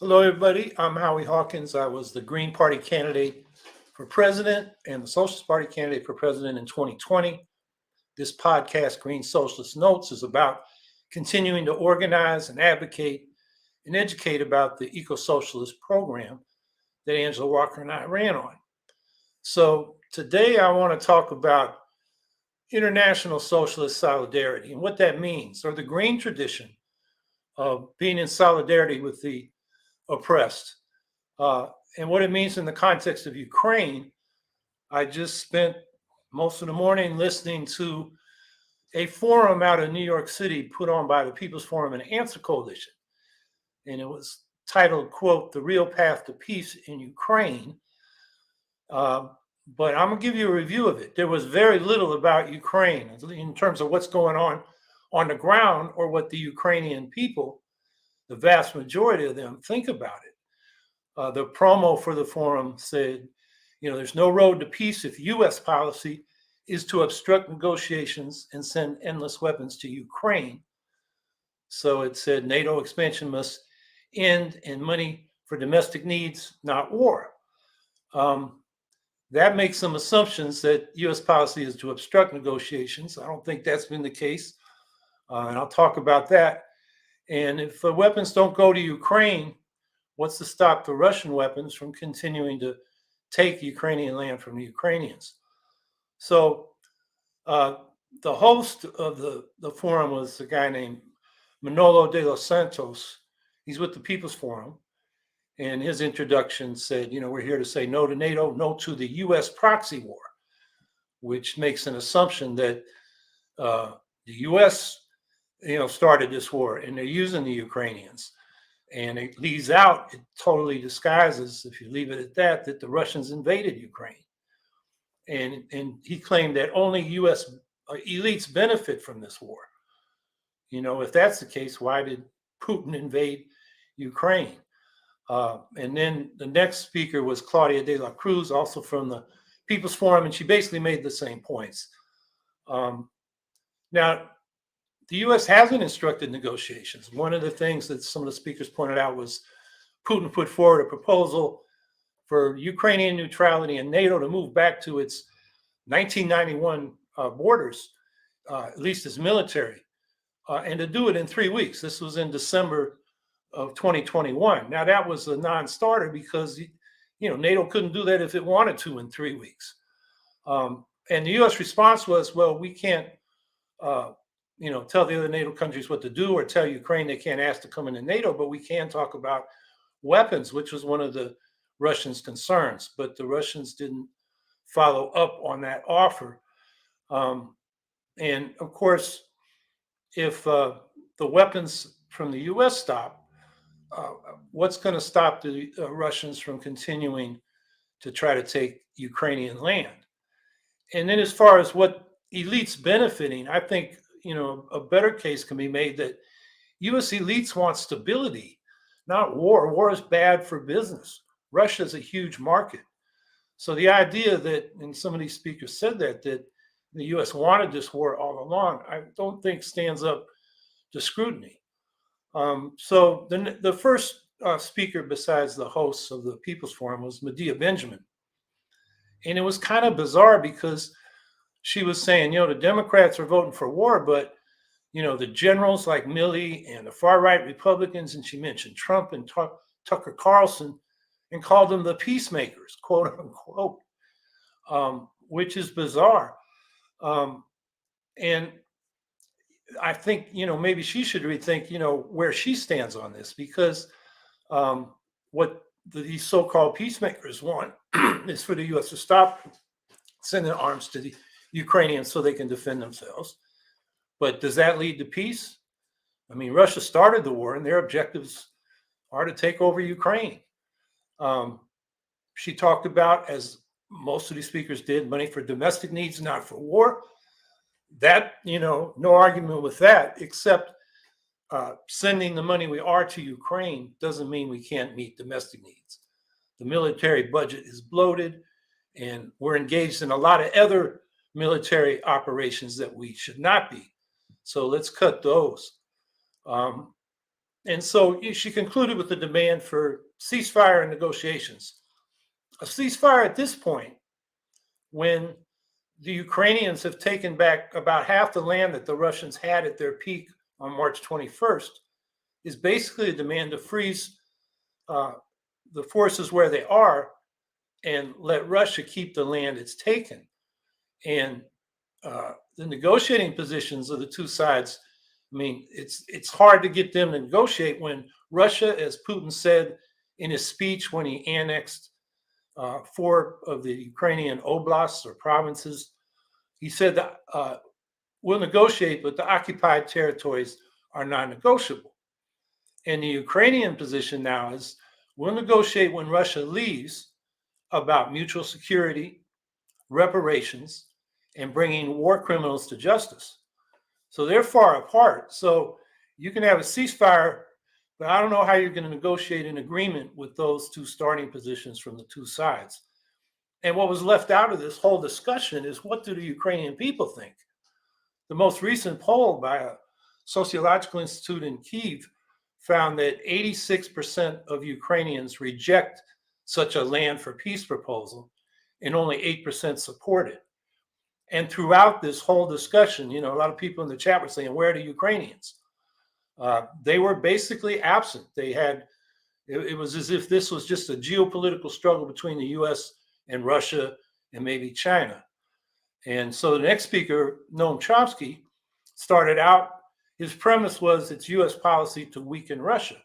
Hello, everybody. I'm Howie Hawkins. I was the Green Party candidate for president and the Socialist Party candidate for president in 2020. This podcast, Green Socialist Notes, is about continuing to organize and advocate and educate about the eco-socialist program that Angela Walker and I ran on. So today I want to talk about international socialist solidarity and what that means, or the green tradition of being in solidarity with the oppressed, and what it means in the context of Ukraine. I just spent most of the morning listening to a forum out of New York City put on by the People's Forum and Answer Coalition. And it was titled, quote, "The Real Path to Peace in Ukraine." But I'm going to give you a review of it. There was very little about Ukraine in terms of what's going on the ground or what the Ukrainian people, the vast majority of them, think about it. The promo for the forum said, there's no road to peace if U.S. policy is to obstruct negotiations and send endless weapons to Ukraine. So it said NATO expansion must end and money for domestic needs, not war. That makes some assumptions that U.S. policy is to obstruct negotiations. I don't think that's been the case, and I'll talk about that. And if weapons don't go to Ukraine, what's to stop the Russian weapons from continuing to take Ukrainian land from the Ukrainians? So the host of the forum was a guy named Manolo de los Santos. He's with the People's Forum. And his introduction said, we're here to say no to NATO, no to the U.S. proxy war, which makes an assumption that the U.S. started this war and they're using the Ukrainians. And it leaves out, it totally disguises, if you leave it at that the Russians invaded Ukraine. And he claimed that only U.S. elites benefit from this war. If that's the case, why did Putin invade Ukraine? And then the next speaker was Claudia de la Cruz, also from the People's Forum, and she basically made the same points. Now, the U.S. hasn't instructed negotiations. One of the things that some of the speakers pointed out was Putin put forward a proposal for Ukrainian neutrality and NATO to move back to its 1991 borders, at least as military, and to do it in 3 weeks. This was in December of 2021. Now, that was a non-starter because, NATO couldn't do that if it wanted to in 3 weeks. And the U.S. response was, well, we can't tell the other NATO countries what to do or tell Ukraine they can't ask to come into NATO, but we can talk about weapons, which was one of the Russians' concerns. But the Russians didn't follow up on that offer. And of course, if the weapons from the U.S. stop, what's going to stop the Russians from continuing to try to take Ukrainian land? And then as far as what elites benefiting, I think a better case can be made that U.S. elites want stability, not war. War is bad for business. Russia is a huge market. So the idea that, and some of these speakers said that the U.S. wanted this war all along, I don't think stands up to scrutiny. So the first speaker besides the hosts of the People's Forum was Medea Benjamin. And it was kind of bizarre because she was saying, the Democrats are voting for war, but, the generals like Milley and the far-right Republicans, and she mentioned Trump and Tucker Carlson, and called them the peacemakers, quote unquote, which is bizarre. And I think, maybe she should rethink, where she stands on this, because what these so-called peacemakers want is for the U.S. to stop sending arms to the Ukrainians so they can defend themselves. But does that lead to peace? I mean, Russia started the war and their objectives are to take over Ukraine. She talked about, as most of these speakers did, money for domestic needs, not for war. That, no argument with that, except sending the money we are to Ukraine doesn't mean we can't meet domestic needs. The military budget is bloated, and we're engaged in a lot of other military operations that we should not be. So let's cut those. And so she concluded with the demand for ceasefire and negotiations. A ceasefire at this point, when the Ukrainians have taken back about half the land that the Russians had at their peak on March 21st, is basically a demand to freeze the forces where they are and let Russia keep the land it's taken. And the negotiating positions of the two sides, I mean, it's hard to get them to negotiate when Russia, as Putin said in his speech when he annexed 4 of the Ukrainian oblasts or provinces, he said that we'll negotiate, but the occupied territories are non-negotiable. And the Ukrainian position now is we'll negotiate when Russia leaves about mutual security, reparations, and bringing war criminals to justice. So they're far apart. So you can have a ceasefire, but I don't know how you're going to negotiate an agreement with those two starting positions from the two sides. And what was left out of this whole discussion is, what do the Ukrainian people think? The most recent poll by a sociological institute in Kyiv found that 86% of Ukrainians reject such a land for peace proposal, and only 8% support it. And throughout this whole discussion, a lot of people in the chat were saying, where are the Ukrainians? They were basically absent. It was as if this was just a geopolitical struggle between the US and Russia and maybe China. And so the next speaker, Noam Chomsky, started out, his premise was it's US policy to weaken Russia,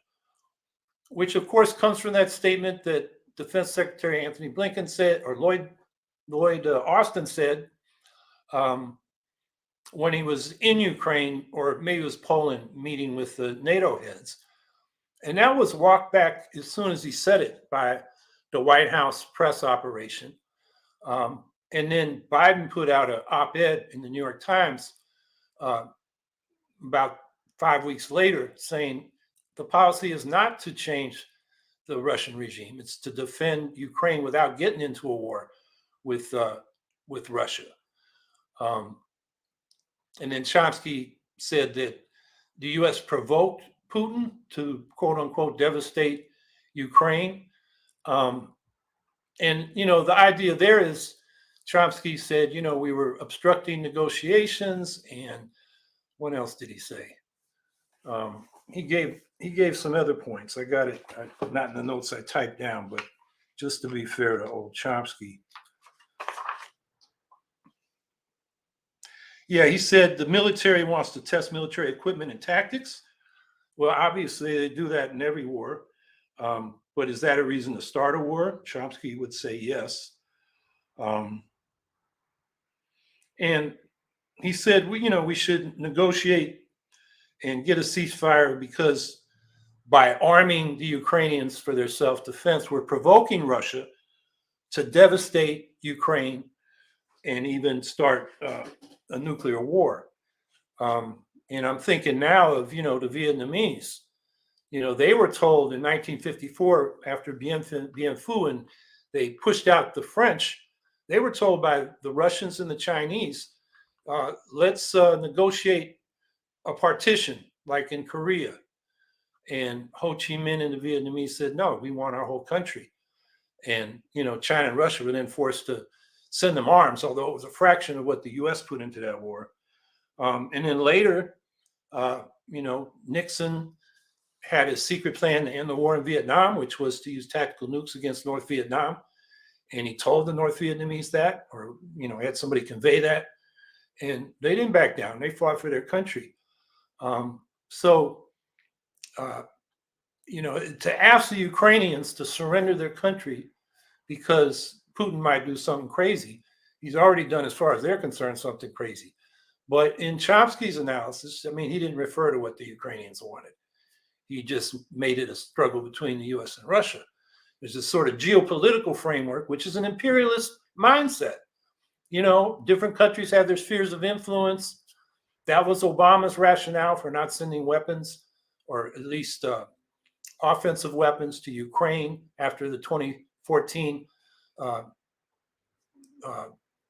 which of course comes from that statement that Defense Secretary Anthony Blinken said, or Lloyd Austin said, when he was in Ukraine, or maybe it was Poland, meeting with the NATO heads. And that was walked back as soon as he said it by the White House press operation. And then Biden put out an op-ed in the New York Times about 5 weeks later saying the policy is not to change the Russian regime. It's to defend Ukraine without getting into a war with Russia. And then Chomsky said that the U.S. provoked Putin to, quote unquote, devastate Ukraine. And, the idea there is, Chomsky said, we were obstructing negotiations. And what else did he say? He gave some other points. I got it, not in the notes I typed down, but just to be fair to old Chomsky. Yeah, he said the military wants to test military equipment and tactics. Well, obviously they do that in every war. But is that a reason to start a war? Chomsky would say yes. And he said, we should negotiate and get a ceasefire because by arming the Ukrainians for their self-defense, we're provoking Russia to devastate Ukraine and even start a nuclear war. And I'm thinking now of, the Vietnamese. They were told in 1954, after Bien Phu, and they pushed out the French, they were told by the Russians and the Chinese, let's negotiate a partition like in Korea. And Ho Chi Minh and the Vietnamese said, no, we want our whole country. And, China and Russia were then forced to send them arms, although it was a fraction of what the US put into that war. And then later, Nixon had his secret plan to end the war in Vietnam, which was to use tactical nukes against North Vietnam. And he told the North Vietnamese that, or, had somebody convey that. And they didn't back down. They fought for their country. To ask the Ukrainians to surrender their country because Putin might do something crazy, he's already done, as far as they're concerned, something crazy. But in Chomsky's analysis, he didn't refer to what the Ukrainians wanted. He just made it a struggle between the US and Russia. There's this sort of geopolitical framework, which is an imperialist mindset. Different countries have their spheres of influence. That was Obama's rationale for not sending weapons, or at least offensive weapons, to Ukraine after the 2014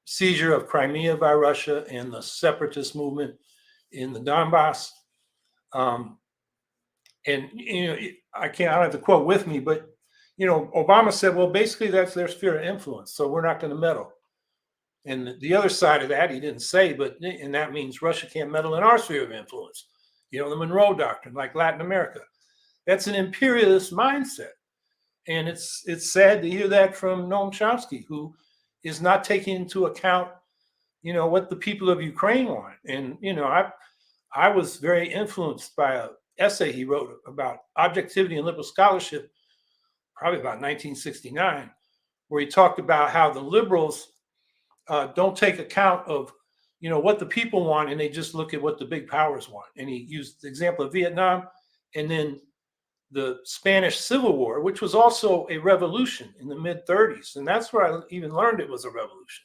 seizure of Crimea by Russia and the separatist movement in the Donbass. And I don't have the quote with me, but Obama said, well, basically that's their sphere of influence, so we're not going to meddle. And the other side of that, he didn't say, and that means Russia can't meddle in our sphere of influence. The Monroe Doctrine, like Latin America. That's an imperialist mindset. And it's sad to hear that from Noam Chomsky, who is not taking into account, what the people of Ukraine want. And, I was very influenced by an essay he wrote about objectivity and liberal scholarship, probably about 1969, where he talked about how the liberals don't take account of, what the people want, and they just look at what the big powers want. And he used the example of Vietnam and then the Spanish Civil War, which was also a revolution in the mid-30s. And that's where I even learned it was a revolution.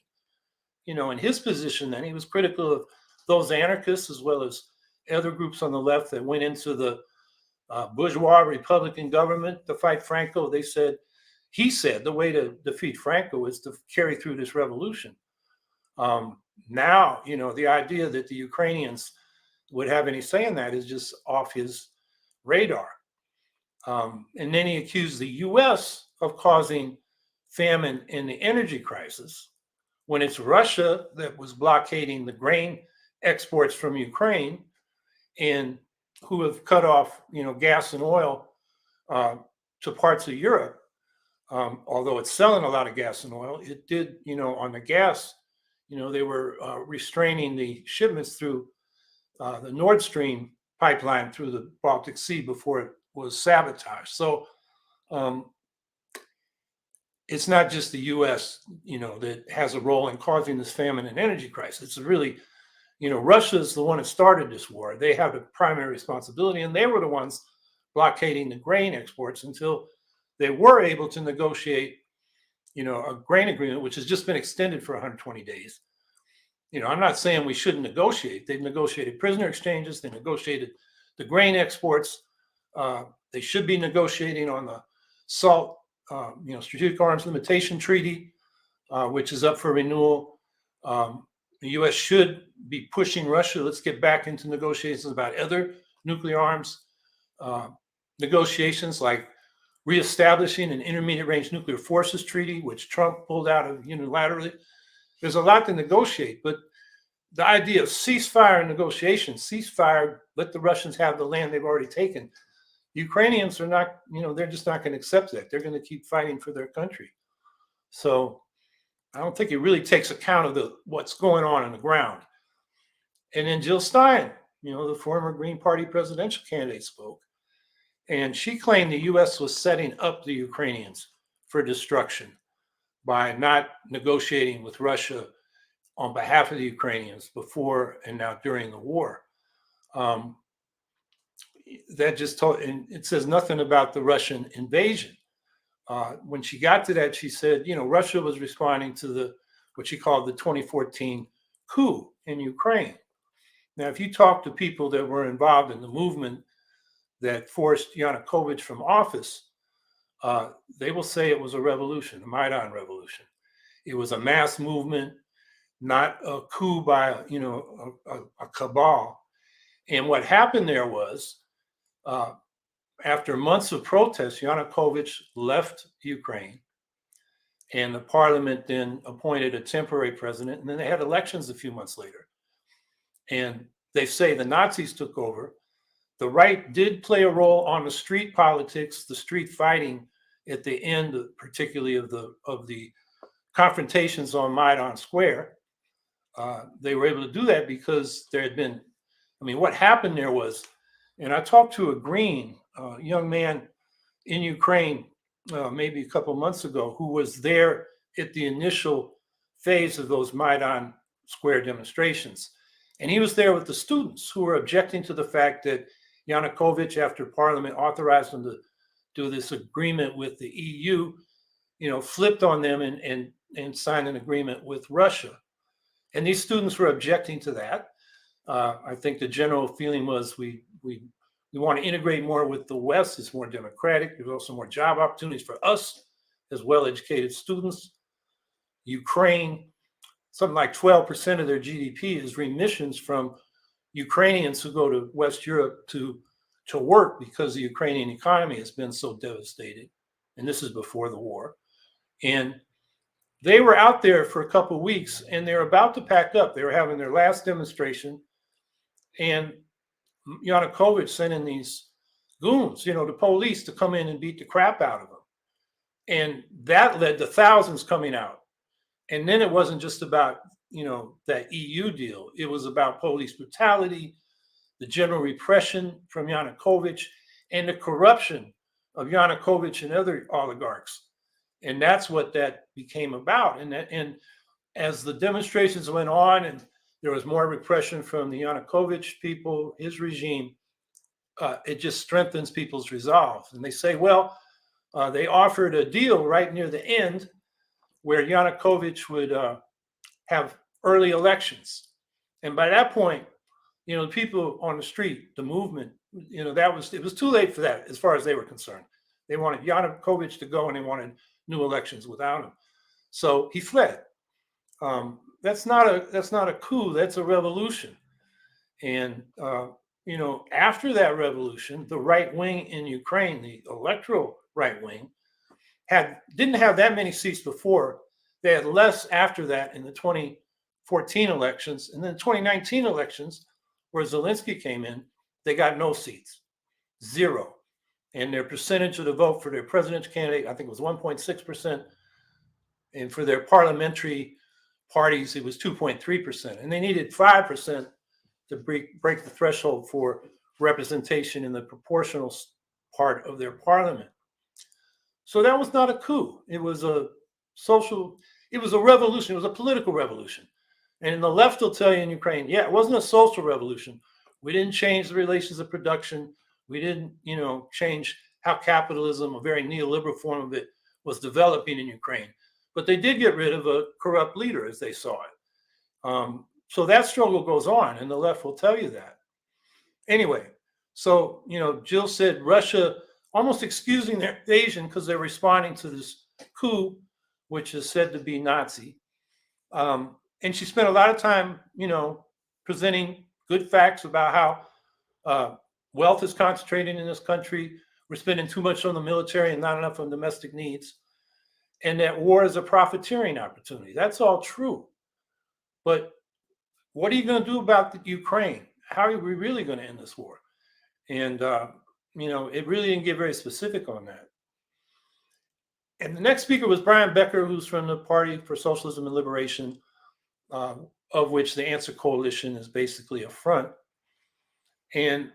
In his position then, he was critical of those anarchists as well as other groups on the left that went into the bourgeois Republican government to fight Franco. He said the way to defeat Franco is to carry through this revolution. Now, the idea that the Ukrainians would have any say in that is just off his radar. And then he accused the U.S. of causing famine in the energy crisis when it's Russia that was blockading the grain exports from Ukraine and who have cut off, gas and oil to parts of Europe. Although it's selling a lot of gas and oil, it did, on the gas, they were restraining the shipments through the Nord Stream pipeline through the Baltic Sea before it was sabotaged. So it's not just the U.S., that has a role in causing this famine and energy crisis. It's really, Russia is the one that started this war. They have the primary responsibility, and they were the ones blockading the grain exports until they were able to negotiate, a grain agreement, which has just been extended for 120 days. I'm not saying we shouldn't negotiate. They've negotiated prisoner exchanges. They negotiated the grain exports. They should be negotiating on the SALT, Strategic Arms Limitation Treaty, which is up for renewal. The U.S. should be pushing Russia. Let's get back into negotiations about other nuclear arms negotiations, like reestablishing an intermediate range nuclear forces treaty, which Trump pulled out of unilaterally. There's a lot to negotiate, but the idea of ceasefire and negotiation, ceasefire, let the Russians have the land they've already taken. The Ukrainians are not, they're just not going to accept that. They're going to keep fighting for their country. So I don't think it really takes account of what's going on the ground. And then Jill Stein, the former Green Party presidential candidate, spoke. And she claimed the U.S. was setting up the Ukrainians for destruction by not negotiating with Russia on behalf of the Ukrainians before and now during the war. That just told, and it says nothing about the Russian invasion. When she got to that, she said, Russia was responding to what she called the 2014 coup in Ukraine. Now, if you talk to people that were involved in the movement that forced Yanukovych from office, they will say it was a revolution, a Maidan revolution. It was a mass movement, not a coup by a cabal. And what happened there was, after months of protests, Yanukovych left Ukraine, and the parliament then appointed a temporary president, and then they had elections a few months later. And they say the Nazis took over. The right did play a role on the street politics, the street fighting at the end, particularly of the confrontations on Maidan Square. They were able to do that because there had been, what happened there was, and I talked to a Green, young man in Ukraine, maybe a couple months ago, who was there at the initial phase of those Maidan Square demonstrations. And he was there with the students who were objecting to the fact that Yanukovych, after Parliament authorized him to do this agreement with the EU, flipped on them and signed an agreement with Russia. And these students were objecting to that. I think the general feeling was we want to integrate more with the West. It's more democratic. There's also more job opportunities for us as well-educated students. Ukraine, something like 12% of their GDP is remissions from Ukrainians who go to West Europe to to work because the Ukrainian economy has been so devastated. And this is before the war. And they were out there for a couple of weeks, and they're about to pack up. They were having their last demonstration, and Yanukovych sent in these goons, the police, to come in and beat the crap out of them. And that led to thousands coming out. And then it wasn't just about, that EU deal. It was about police brutality, the general repression from Yanukovych, and the corruption of Yanukovych and other oligarchs. And that's what that became about. And as the demonstrations went on and there was more repression from the Yanukovych people, his regime, it just strengthens people's resolve. And they say, well, they offered a deal right near the end where Yanukovych would have early elections. And by that point, the people on the street, the movement, it was too late for that as far as they were concerned. They wanted Yanukovych to go and they wanted new elections without him. So he fled. That's not a coup, that's a revolution. And after that revolution, the right wing in Ukraine, the electoral right wing, didn't have that many seats before. They had less after that in the 2014 elections. And then the 2019 elections, where Zelensky came in, they got no seats, 0. And their percentage of the vote for their presidential candidate, I think it was 1.6%. And for their parliamentary parties, it was 2.3%. And they needed 5% to break the threshold for representation in the proportional part of their parliament. So that was not a coup. It was a revolution. It was a political revolution. And the left will tell you in Ukraine, yeah, it wasn't a social revolution. We didn't change the relations of production. We didn't, change how capitalism, a very neoliberal form of it, was developing in Ukraine. But they did get rid of a corrupt leader as they saw it. So that struggle goes on, and the left will tell you that. Anyway, so, Jill said Russia almost excusing their invasion because they're responding to this coup, which is said to be Nazi. And she spent a lot of time, presenting good facts about how wealth is concentrated in this country. We're spending too much on the military and not enough on domestic needs. And that war is a profiteering opportunity. That's all true. But what are you going to do about the Ukraine? How are we really going to end this war? And, it really didn't get very specific on that. And the next speaker was Brian Becker, who's from the Party for Socialism and Liberation, of which the Answer Coalition is basically a front. And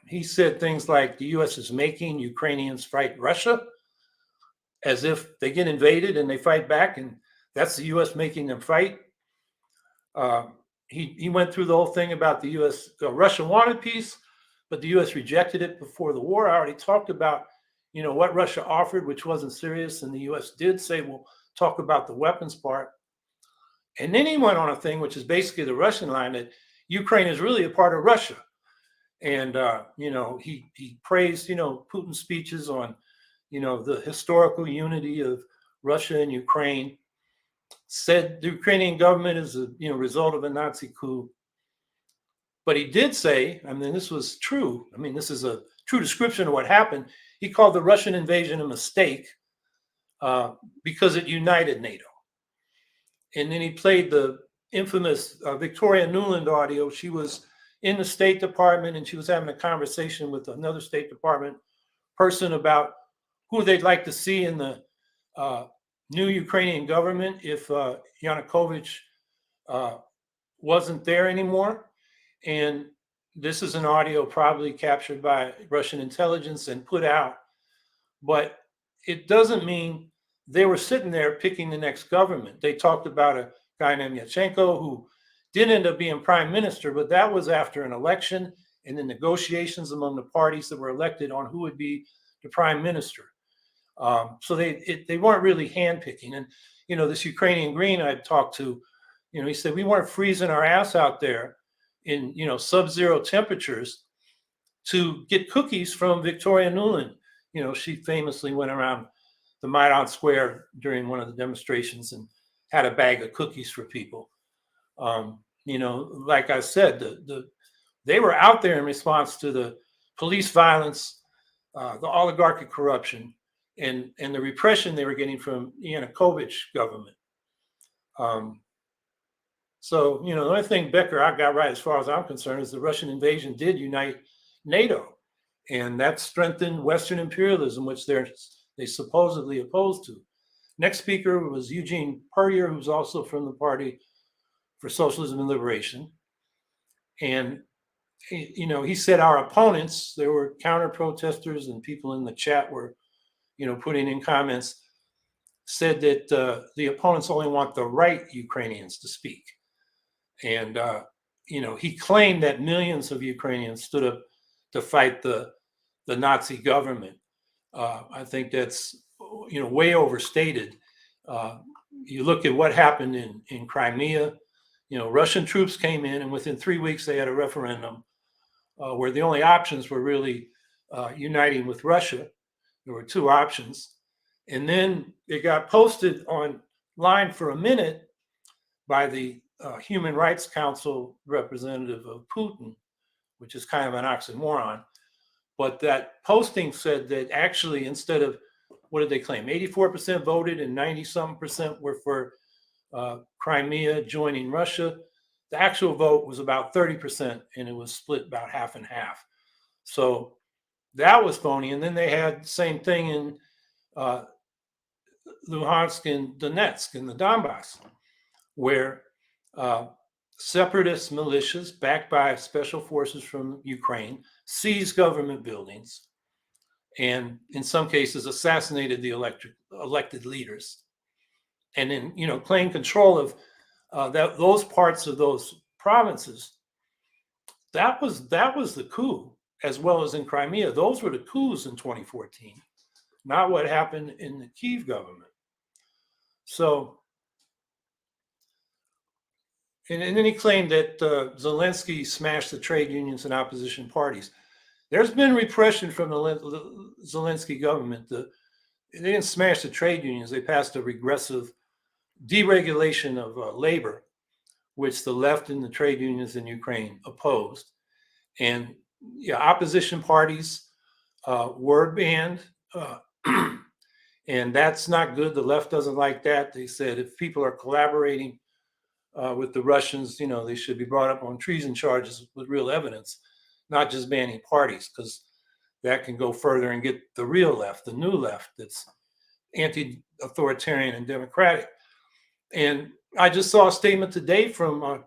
he said things like the U.S. is making Ukrainians fight Russia, as if they get invaded and they fight back, and that's the U.S. making them fight. He went through the whole thing about the U.S. Russia wanted peace, but the U.S. rejected it before the war. I already talked about, what Russia offered, which wasn't serious, and the U.S. did say, we'll talk about the weapons part. And then he went on a thing, which is basically the Russian line, that Ukraine is really a part of Russia. And, he praised, Putin's speeches on, the historical unity of Russia and Ukraine, said the Ukrainian government is a, result of a Nazi coup. But he did say, this was true. This is a true description of what happened. He called the Russian invasion a mistake because it united NATO. And then he played the infamous Victoria Nuland audio. She was in the State Department and she was having a conversation with another State Department person about who they'd like to see in the new Ukrainian government if Yanukovych wasn't there anymore. And this is an audio probably captured by Russian intelligence and put out. But it doesn't mean they were sitting there picking the next government. They talked about a guy named Yashchenko who did end up being prime minister, but that was after an election and the negotiations among the parties that were elected on who would be the prime minister. So they weren't really handpicking. And, this Ukrainian Green I talked to, he said, we weren't freezing our ass out there in, sub-zero temperatures to get cookies from Victoria Nuland. She famously went around the Maidan Square during one of the demonstrations and had a bag of cookies for people. Like I said, they were out there in response to the police violence, the oligarchic corruption, and the repression they were getting from Yanukovych government. So, the only thing Becker I got right as far as I'm concerned is the Russian invasion did unite NATO, and that strengthened Western imperialism, which they supposedly opposed to. Next speaker was Eugene Puryear, who's also from the Party for Socialism and Liberation. And, he said our opponents, there were counter protesters and people in the chat were, putting in comments, said that the opponents only want the right Ukrainians to speak. And, he claimed that millions of Ukrainians stood up to fight the Nazi government. I think that's, way overstated. You look at what happened in Crimea, Russian troops came in, and within 3 weeks they had a referendum where the only options were really uniting with Russia. There were two options. And then it got posted online for a minute by the Human Rights Council representative of Putin, which is kind of an oxymoron. But that posting said that actually, instead of, what did they claim? 84% voted and 90-something% were for Crimea joining Russia. The actual vote was about 30%, and it was split about half and half. So that was phony. And then they had the same thing in Luhansk and Donetsk in the Donbass, where separatist militias backed by special forces from Ukraine seized government buildings and in some cases assassinated the elected leaders, and then claimed control of those parts of those provinces. That was the coup, as well as in Crimea. Those were the coups in 2014, not what happened in the Kyiv government. So, and then he claimed that Zelensky smashed the trade unions and opposition parties. There's been repression from the Zelensky government. They didn't smash the trade unions. They passed a regressive deregulation of labor, which the left and the trade unions in Ukraine opposed. And opposition parties were banned. And that's not good. The left doesn't like that. They said if people are collaborating with the Russians, they should be brought up on treason charges with real evidence, not just banning parties, because that can go further and get the real left, the new left that's anti-authoritarian and democratic. And I just saw a statement today from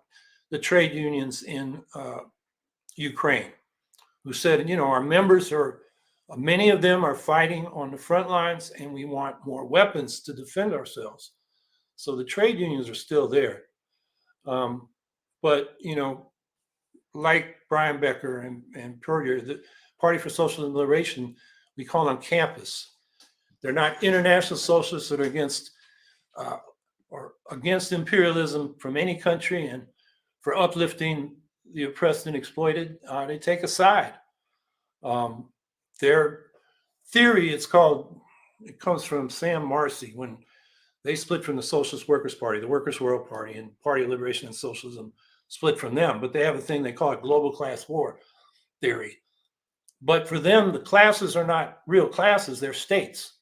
the trade unions in Ukraine, who said, our members many of them are fighting on the front lines, and we want more weapons to defend ourselves. So the trade unions are still there. But, like Brian Becker and Puryear, the Party for Socialism and Liberation, we call them campus. They're not international socialists that are against imperialism from any country and for uplifting the oppressed and exploited. They take a side. Their theory, it comes from Sam Marcy, when they split from the Socialist Workers' Party, the Workers' World Party, and Party of Liberation and Socialism split from them. But they have a thing they call it global class war theory. But for them, the classes are not real classes, they're states.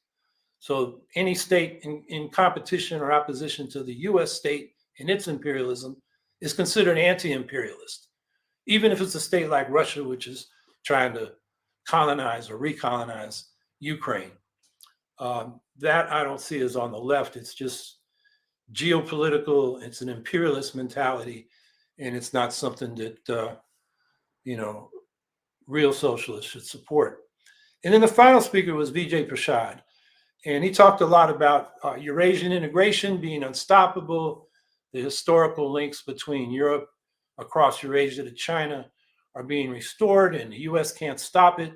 So any state in competition or opposition to the US state and its imperialism is considered anti-imperialist, even if it's a state like Russia, which is trying to colonize or recolonize Ukraine. That I don't see as on the left. It's just geopolitical. It's an imperialist mentality, and it's not something that real socialists should support. And then the final speaker was Vijay Prashad, and he talked a lot about Eurasian integration being unstoppable. The historical links between Europe across Eurasia to China are being restored, and the U.S. can't stop it.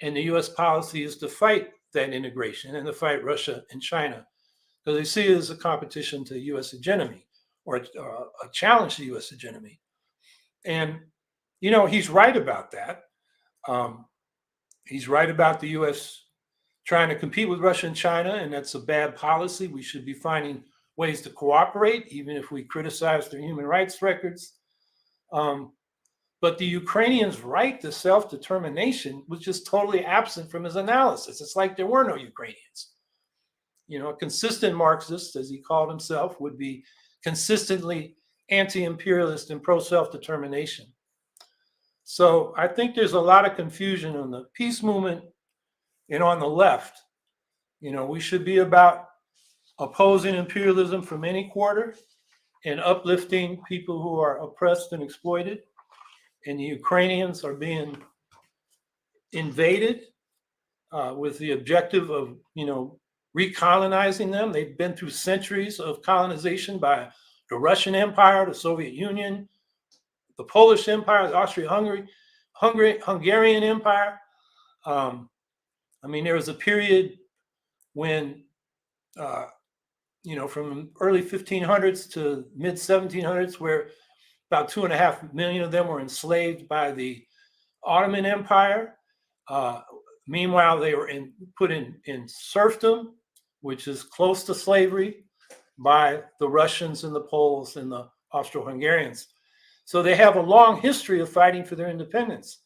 And the U.S. policy is to fight that integration and to fight Russia and China, because they see it as a competition to U.S. hegemony, or a challenge to U.S. hegemony. And, he's right about that. He's right about the U.S. trying to compete with Russia and China, and that's a bad policy. We should be finding ways to cooperate, even if we criticize their human rights records. But the Ukrainians' right to self-determination was just totally absent from his analysis. It's like there were no Ukrainians. A consistent Marxist, as he called himself, would be consistently anti-imperialist and pro-self-determination. So I think there's a lot of confusion on the peace movement and on the left. We should be about opposing imperialism from any quarter and uplifting people who are oppressed and exploited. And the Ukrainians are being invaded with the objective of, recolonizing them. They've been through centuries of colonization by the Russian Empire, the Soviet Union, the Polish Empire, the Hungarian Empire. There was a period when, from early 1500s to mid 1700s, where about 2.5 million of them were enslaved by the Ottoman Empire. Meanwhile, they were put in serfdom, which is close to slavery, by the Russians and the Poles and the Austro-Hungarians. So they have a long history of fighting for their independence.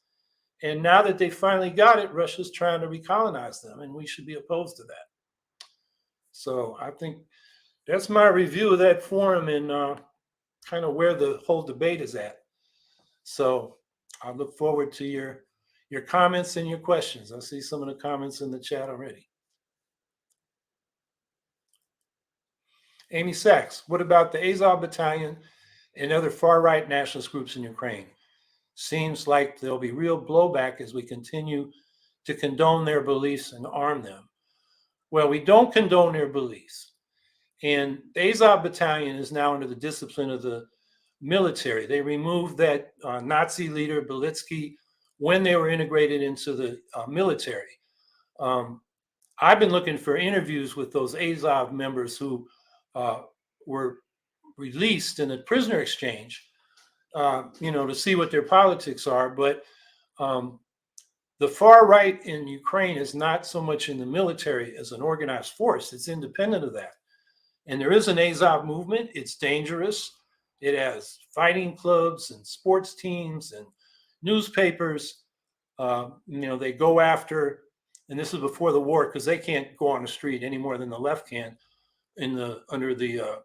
And now that they finally got it, Russia's trying to recolonize them, and we should be opposed to that. So I think that's my review of that forum and kind of where the whole debate is at. So I look forward to your comments and your questions. I see some of the comments in the chat already. Amy Sachs, what about the Azov Battalion and other far-right nationalist groups in Ukraine? Seems like there'll be real blowback as we continue to condone their beliefs and arm them. Well, we don't condone their beliefs. And the Azov Battalion is now under the discipline of the military. They removed that Nazi leader, Belitsky, when they were integrated into the military. I've been looking for interviews with those Azov members who were released in a prisoner exchange, to see what their politics are. But the far right in Ukraine is not so much in the military as an organized force. It's independent of that. And there is an Azov movement. It's dangerous. It has fighting clubs and sports teams and newspapers. They go after, and this is before the war, because they can't go on the street any more than the left can under the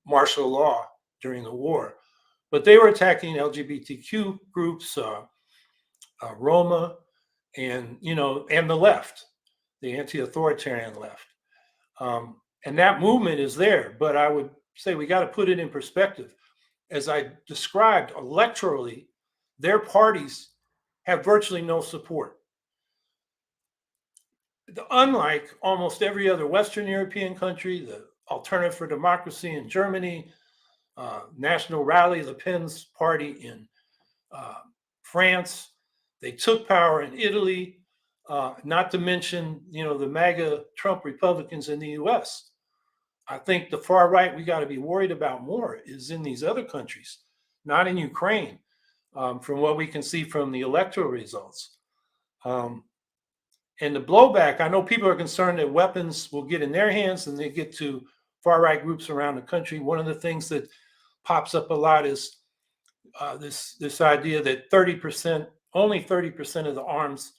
martial law during the war. But they were attacking LGBTQ groups, Roma, and the left, the anti-authoritarian left. And that movement is there, but I would say we got to put it in perspective. As I described, electorally, their parties have virtually no support. Unlike almost every other Western European country, the Alternative for Democracy in Germany, National Rally, Le Pen's party in France, they took power in Italy, not to mention, the MAGA Trump Republicans in the US. I think the far right we got to be worried about more is in these other countries, not in Ukraine, from what we can see from the electoral results. And the blowback, I know people are concerned that weapons will get in their hands and they get to far right groups around the country. One of the things that pops up a lot is this idea that only 30% of the arms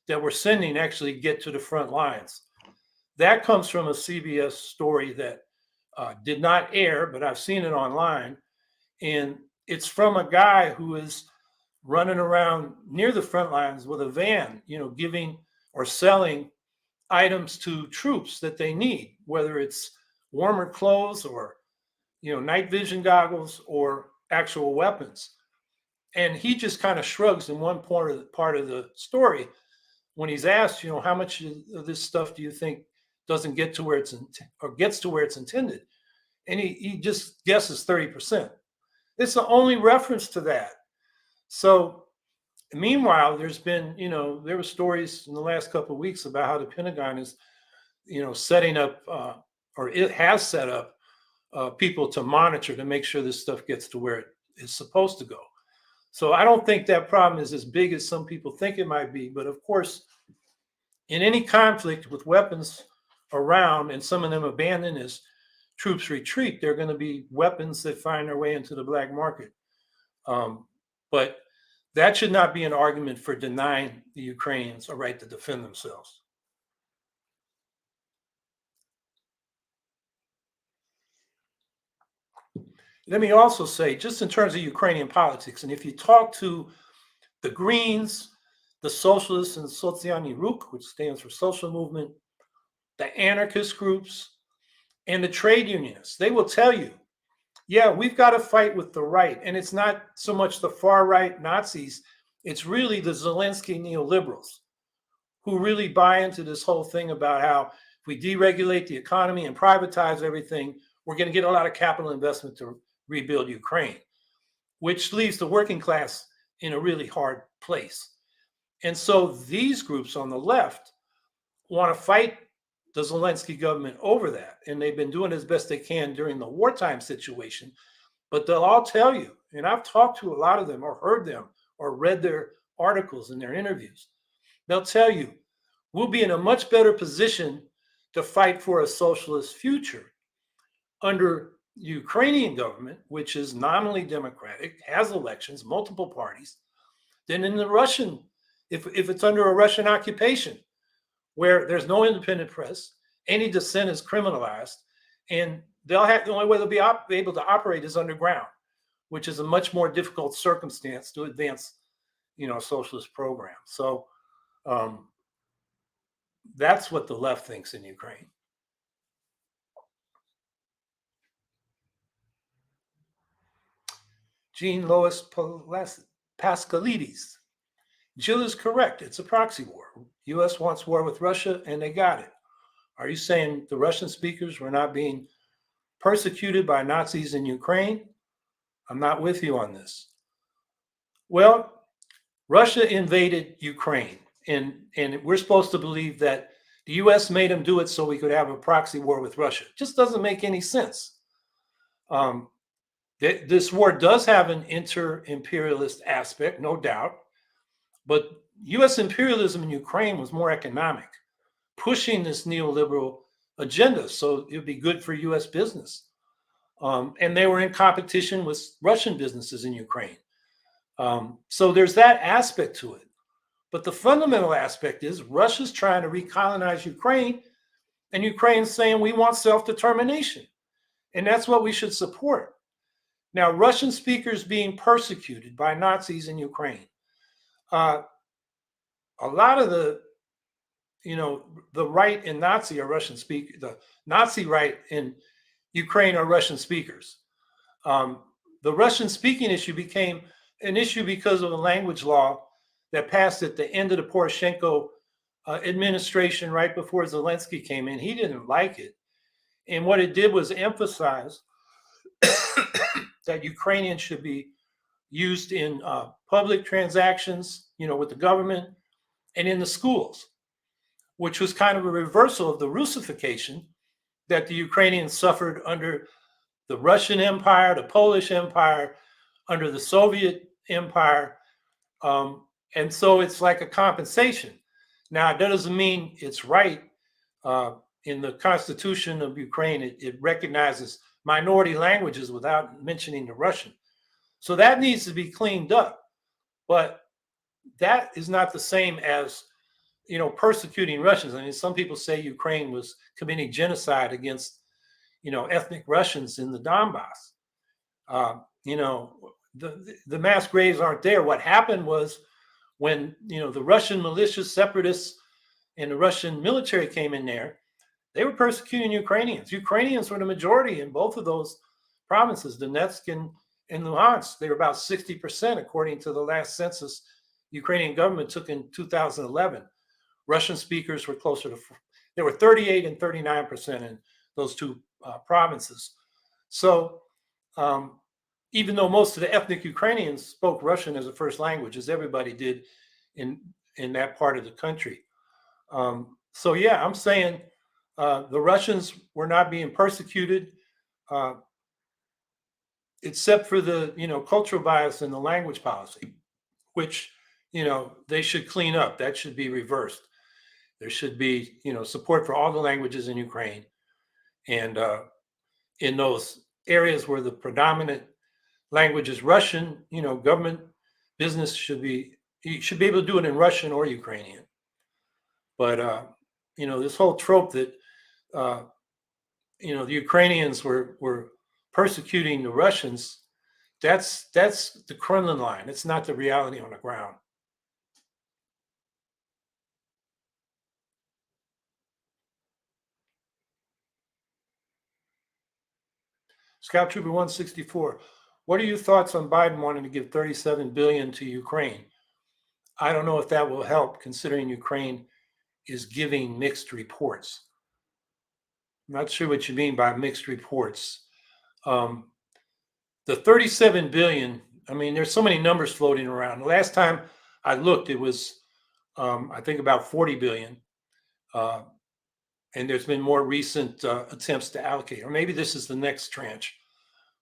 that we're sending actually get to the front lines. That comes from a CBS story that did not air, but I've seen it online. And it's from a guy who is running around near the front lines with a van, giving or selling items to troops that they need, whether it's warmer clothes or, night vision goggles or actual weapons. And he just kind of shrugs in one part of the story when he's asked, how much of this stuff do you think doesn't get to where gets to where it's intended? And he just guesses 30%. It's the only reference to that. So meanwhile, there's been, there were stories in the last couple of weeks about how the Pentagon is, setting up, or it has set up people to monitor to make sure this stuff gets to where it is supposed to go. So I don't think that problem is as big as some people think it might be. But of course, in any conflict with weapons around and some of them abandoned as troops retreat, there are going to be weapons that find their way into the black market. But that should not be an argument for denying the Ukrainians a right to defend themselves. Let me also say, just in terms of Ukrainian politics, and if you talk to the Greens, the Socialists and Socialny Ruch, which stands for Social Movement, the anarchist groups, and the trade unionists, they will tell you, yeah, we've got to fight with the right. And it's not so much the far right Nazis, it's really the Zelensky neoliberals who really buy into this whole thing about how if we deregulate the economy and privatize everything, we're going to get a lot of capital investment to rebuild Ukraine, which leaves the working class in a really hard place. And so these groups on the left want to fight the Zelensky government over that. And they've been doing as best they can during the wartime situation. But they'll all tell you, and I've talked to a lot of them or heard them or read their articles and their interviews, they'll tell you, we'll be in a much better position to fight for a socialist future under the Ukrainian government, which is nominally democratic, has elections, multiple parties, than in the Russian, if it's under a Russian occupation, where there's no independent press, any dissent is criminalized, and the only way they'll be able to operate is underground, which is a much more difficult circumstance to advance, a socialist program. So that's what the left thinks in Ukraine. Jean Lois Pascalides. Jill is correct. It's a proxy war. U.S. wants war with Russia, and they got it. Are you saying the Russian speakers were not being persecuted by Nazis in Ukraine? I'm not with you on this. Well, Russia invaded Ukraine, and we're supposed to believe that the U.S. made them do it so we could have a proxy war with Russia. It just doesn't make any sense. This war does have an inter-imperialist aspect, no doubt, but U.S. imperialism in Ukraine was more economic, pushing this neoliberal agenda, so it would be good for U.S. business. And they were in competition with Russian businesses in Ukraine. So there's that aspect to it. But the fundamental aspect is Russia's trying to recolonize Ukraine, and Ukraine's saying we want self-determination. And that's what we should support. Now, Russian speakers being persecuted by Nazis in Ukraine. A lot of the right in Nazi are Russian speakers. The Nazi right in Ukraine are Russian speakers. The Russian speaking issue became an issue because of a language law that passed at the end of the Poroshenko administration right before Zelensky came in. He didn't like it. And what it did was emphasize that Ukrainians should be used in public transactions, with the government and in the schools, which was kind of a reversal of the Russification that the Ukrainians suffered under the Russian Empire, the Polish Empire, under the Soviet Empire. And so it's like a compensation. Now, that doesn't mean it's right. In the Constitution of Ukraine, it recognizes minority languages without mentioning the Russian. So that needs to be cleaned up. But that is not the same as, persecuting Russians. I mean, some people say Ukraine was committing genocide against, ethnic Russians in the Donbass. The mass graves aren't there. What happened was when, the Russian militias, separatists, and the Russian military came in there, they were persecuting Ukrainians. Ukrainians were the majority in both of those provinces, Donetsk and Luhansk. They were about 60%, according to the last census the Ukrainian government took in 2011. Russian speakers were closer to, there were 38 and 39% in those two provinces. So even though most of the ethnic Ukrainians spoke Russian as a first language, as everybody did in that part of the country. So yeah, I'm saying the Russians were not being persecuted, except for the cultural bias and the language policy, which they should clean up. That should be reversed. There should be support for all the languages in Ukraine, and in those areas where the predominant language is Russian, government business you should be able to do it in Russian or Ukrainian. But this whole trope that the Ukrainians were persecuting the Russians, that's the Kremlin line. It's not the reality on the ground. Scout Trooper 164, what are your thoughts on Biden wanting to give $37 billion to Ukraine? I don't know if that will help, considering Ukraine is giving mixed reports. I'm not sure what you mean by mixed reports. The $37 billion, I mean, there's so many numbers floating around. The last time I looked, it was, I think, about $40 billion. And there's been more recent attempts to allocate, or maybe this is the next tranche.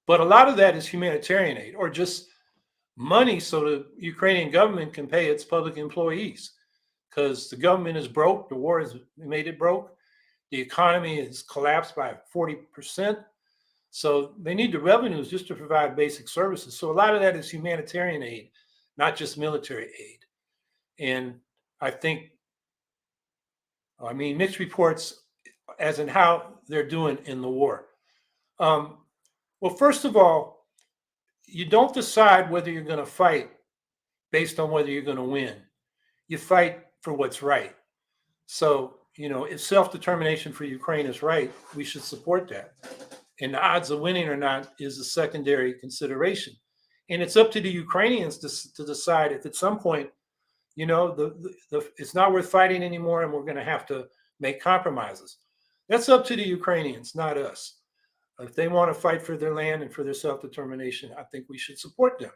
But a lot of that is humanitarian aid, or just money so the Ukrainian government can pay its public employees, because the government is broke. The war has made it broke. The economy has collapsed by 40%. So they need the revenues just to provide basic services. So a lot of that is humanitarian aid, not just military aid. And I think, mixed reports as in how they're doing in the war. Well, first of all, you don't decide whether you're going to fight based on whether you're going to win. You fight for what's right. So, if self-determination for Ukraine is right, we should support that. And the odds of winning or not is a secondary consideration. And it's up to the Ukrainians to decide if at some point, it's not worth fighting anymore and we're going to have to make compromises. That's up to the Ukrainians, not us. If they want to fight for their land and for their self-determination, I think we should support them.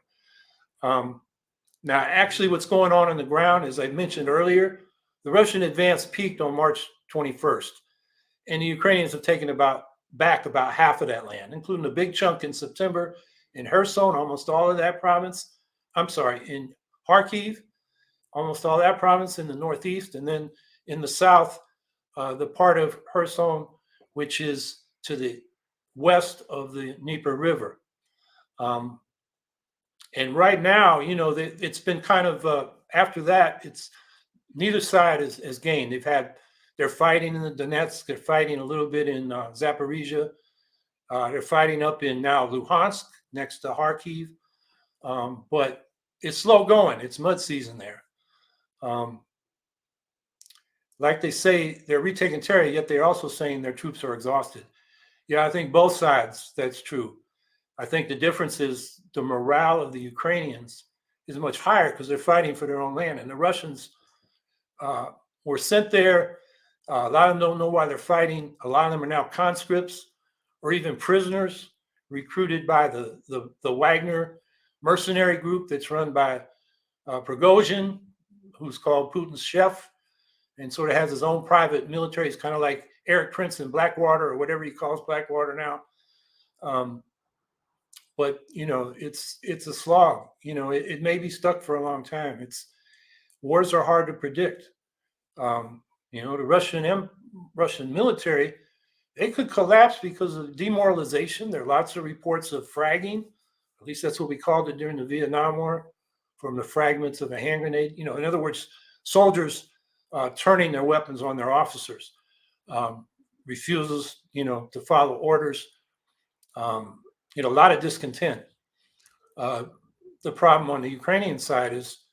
Now, actually, what's going on the ground, as I mentioned earlier, the Russian advance peaked on March 21st, and the Ukrainians have taken back about half of that land, including a big chunk in September in Kherson, almost all of that province. In Kharkiv, almost all that province in the northeast, and then in the south, the part of Kherson which is to the west of the Dnieper River. And right now, it's been kind of, after that, it's neither side has gained. They're fighting in the Donetsk, they're fighting a little bit in Zaporizhia, they're fighting up in now Luhansk, next to Kharkiv, but it's slow going. It's mud season there. Like they say, they're retaking territory, yet they're also saying their troops are exhausted. Yeah, I think both sides, that's true. I think the difference is the morale of the Ukrainians is much higher because they're fighting for their own land. And the Russians were sent there. A lot of them don't know why they're fighting. A lot of them are now conscripts or even prisoners recruited by the Wagner mercenary group that's run by Prigozhin, who's called Putin's chef, and sort of has his own private military. It's kind of like Eric Prince in Blackwater, or whatever he calls Blackwater now. But it's a slog. It may be stuck for a long time. Wars are hard to predict. The Russian military, they could collapse because of demoralization. There are lots of reports of fragging. At least that's what we called it during the Vietnam War, from the fragments of a hand grenade. In other words, soldiers turning their weapons on their officers, refuses, to follow orders. A lot of discontent. The problem on the Ukrainian side is,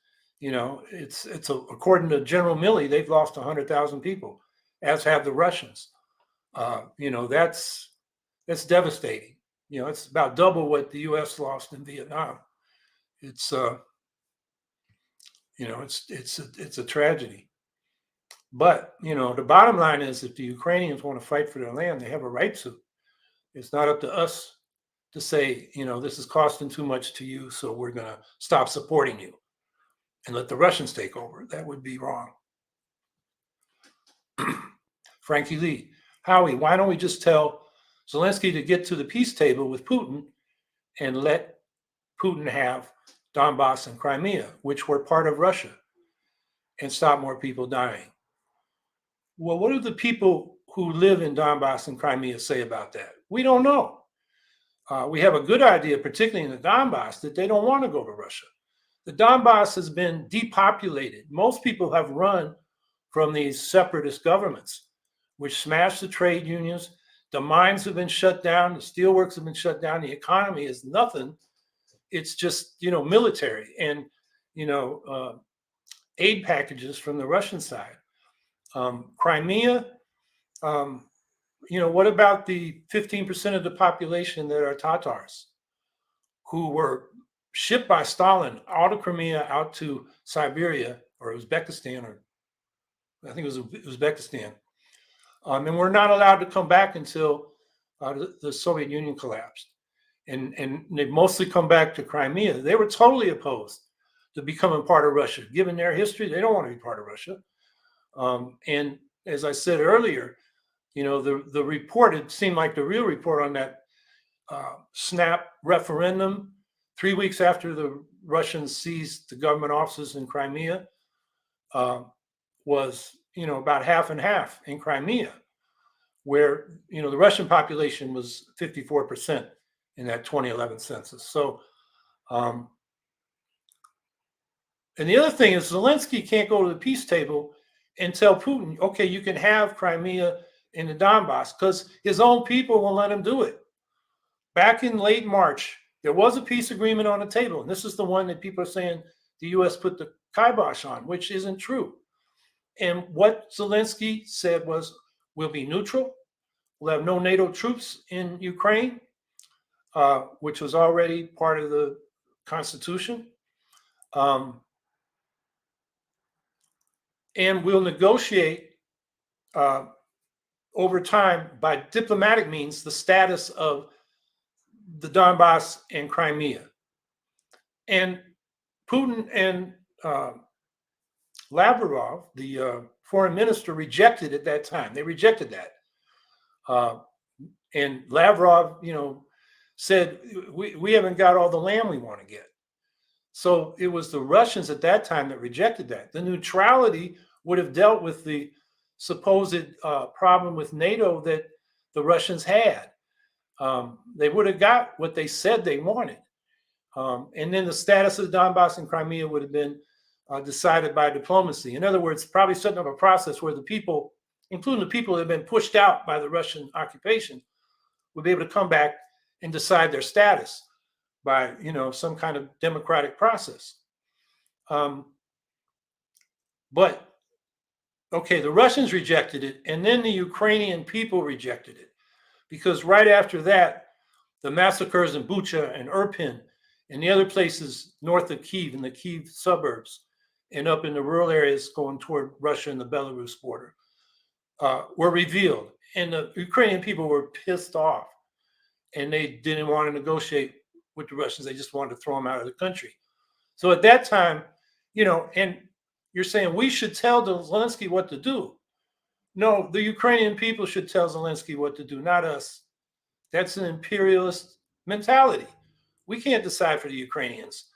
according to General Milley, they've lost 100,000 people, as have the Russians. That's devastating. It's about double what the U.S. lost in Vietnam. It's a tragedy. But the bottom line is, if the Ukrainians want to fight for their land, they have a right to. It's not up to us to say, this is costing too much to you, so we're going to stop supporting you and let the Russians take over. That would be wrong. Frankie Lee, Howie, why don't we just tell Zelensky to get to the peace table with Putin and let Putin have Donbass and Crimea, which were part of Russia, and stop more people dying? Well, what do the people who live in Donbass and Crimea say about that? We don't know. We have a good idea, particularly in the Donbass, that they don't want to go to Russia. The Donbass has been depopulated. Most people have run from these separatist governments, which smashed the trade unions. The mines have been shut down. The steelworks have been shut down. The economy is nothing. It's just, military and, aid packages from the Russian side. Crimea, what about the 15% of the population that are Tatars who were shipped by Stalin out of Crimea out to Siberia or Uzbekistan, or I think it was Uzbekistan. And we're not allowed to come back until the Soviet Union collapsed. And they mostly come back to Crimea. They were totally opposed to becoming part of Russia. Given their history, they don't want to be part of Russia. And as I said earlier, the report, it seemed like the real report on that snap referendum 3 weeks after the Russians seized the government offices in Crimea was, about half and half in Crimea, where, the Russian population was 54% in that 2011 census. So, and the other thing is Zelensky can't go to the peace table and tell Putin, okay, you can have Crimea in the Donbass, because his own people won't let him do it. Back in late March, there was a peace agreement on the table. And this is the one that people are saying the U.S. put the kibosh on, which isn't true. And what Zelensky said was, we'll be neutral. We'll have no NATO troops in Ukraine, which was already part of the Constitution. And we'll negotiate over time by diplomatic means the status of the Donbass and Crimea. And Putin and Lavrov, the foreign minister, rejected at that time. They rejected that. And Lavrov, said, we haven't got all the land we want to get. So it was the Russians at that time that rejected that. The neutrality would have dealt with the supposed problem with NATO that the Russians had. They would have got what they said they wanted. And then the status of the Donbass and Crimea would have been decided by diplomacy. In other words, probably setting up a process where the people, including the people that have been pushed out by the Russian occupation, would be able to come back and decide their status by, some kind of democratic process. But, okay, the Russians rejected it, and then the Ukrainian people rejected it. Because right after that, the massacres in Bucha and Irpin and the other places north of Kyiv, in the Kyiv suburbs, and up in the rural areas going toward Russia and the Belarus border, were revealed. And the Ukrainian people were pissed off. And they didn't want to negotiate with the Russians. They just wanted to throw them out of the country. So at that time, and you're saying we should tell Zelensky what to do. No, the Ukrainian people should tell Zelensky what to do, not us. That's an imperialist mentality. We can't decide for the Ukrainians,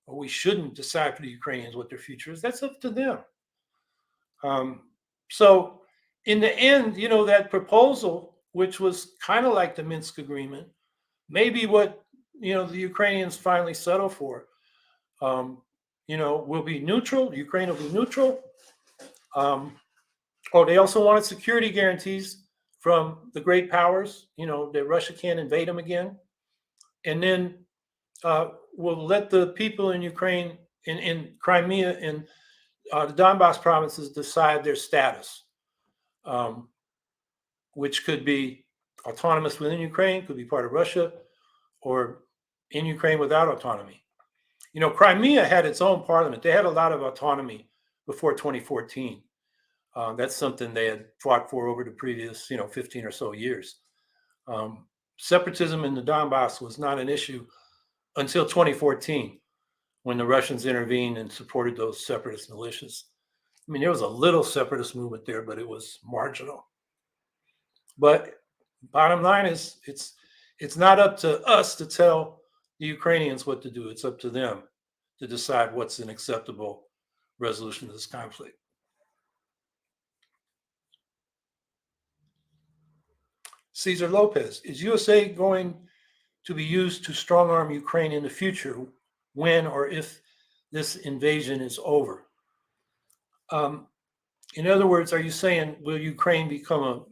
or we shouldn't decide for the Ukrainians what their future is. That's up to them. So in the end, that proposal, which was kind of like the Minsk agreement, maybe what, the Ukrainians finally settle for, will be neutral. Ukraine will be neutral. They also wanted security guarantees from the great powers, that Russia can't invade them again. And then we'll let the people in Ukraine, in Crimea, and the Donbass provinces decide their status, which could be autonomous within Ukraine, could be part of Russia, or in Ukraine without autonomy. Crimea had its own parliament. They had a lot of autonomy before 2014. That's something they had fought for over the previous, 15 or so years. Separatism in the Donbass was not an issue until 2014, when the Russians intervened and supported those separatist militias. I mean, there was a little separatist movement there, but it was marginal. But bottom line is, it's not up to us to tell the Ukrainians what to do. It's up to them to decide what's an acceptable resolution to this conflict. Cesar Lopez, is USA going to be used to strong arm Ukraine in the future when or if this invasion is over. In other words, are you saying, will Ukraine become a